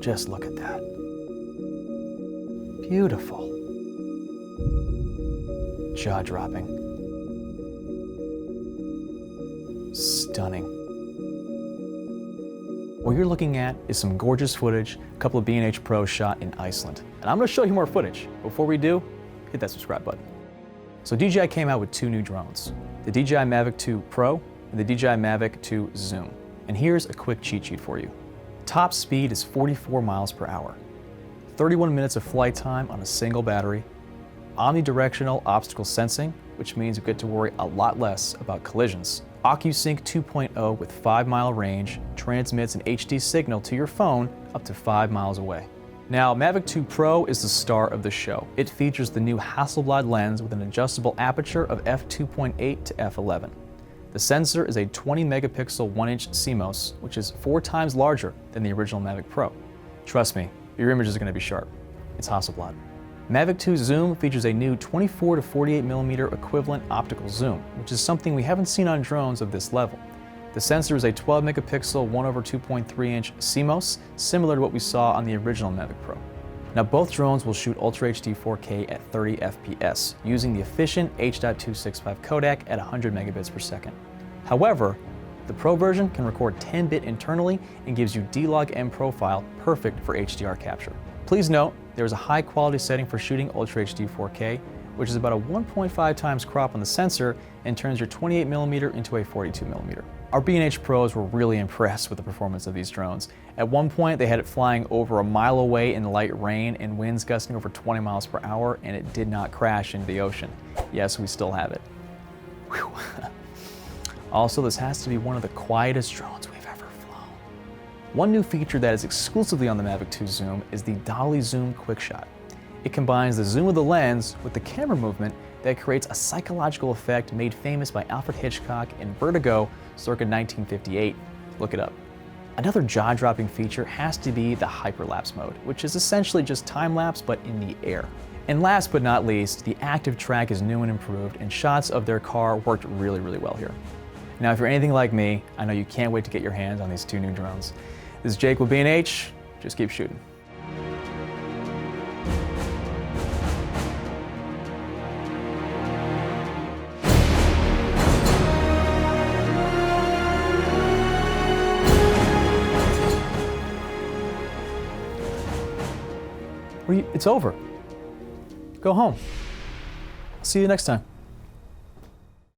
Just look at that. Beautiful. Jaw-dropping. Stunning. What you're looking at is some gorgeous footage a couple of B&H pros shot in Iceland. And I'm gonna show you more footage. Before we do, hit that subscribe button. So DJI came out with two new drones, the DJI Mavic 2 Pro and the DJI Mavic 2 Zoom. And here's a quick cheat sheet for you. Top speed is 44 miles per hour, 31 minutes of flight time on a single battery, omnidirectional obstacle sensing, which means you get to worry a lot less about collisions. OcuSync 2.0 with 5-mile range transmits an HD signal to your phone up to 5 miles away. Now, Mavic 2 Pro is the star of the show. It features the new Hasselblad lens with an adjustable aperture of f2.8 to f11. The sensor is a 20 megapixel 1-inch CMOS, which is 4 times larger than the original Mavic Pro. Trust me, your image is going to be sharp. It's Hasselblad. Mavic 2 Zoom features a new 24 to 48 millimeter equivalent optical zoom, which is something we haven't seen on drones of this level. The sensor is a 12 megapixel 1/2.3 inch CMOS, similar to what we saw on the original Mavic Pro. Now both drones will shoot Ultra HD 4K at 30 FPS, using the efficient H.265 codec at 100 megabits per second. However, the Pro version can record 10-bit internally and gives you D-Log-M profile perfect for HDR capture. Please note, there is a high quality setting for shooting Ultra HD 4K, which is about a 1.5 times crop on the sensor and turns your 28mm into a 42mm. Our B&H pros were really impressed with the performance of these drones. At one point, they had it flying over a mile away in light rain and winds gusting over 20 miles per hour, and it did not crash into the ocean. Yes, we still have it. Whew. Also, this has to be one of the quietest drones we've ever flown. One new feature that is exclusively on the Mavic 2 Zoom is the Dolly Zoom Quickshot. It combines the zoom of the lens with the camera movement that creates a psychological effect made famous by Alfred Hitchcock in Vertigo circa 1958. Look it up. Another jaw-dropping feature has to be the Hyperlapse mode, which is essentially just time-lapse but in the air. And last but not least, the active track is new and improved, and shots of their car worked really, really well here. Now, if you're anything like me, I know you can't wait to get your hands on these two new drones. This is Jake with B&H. Just keep shooting. It's over. Go home. I'll see you next time.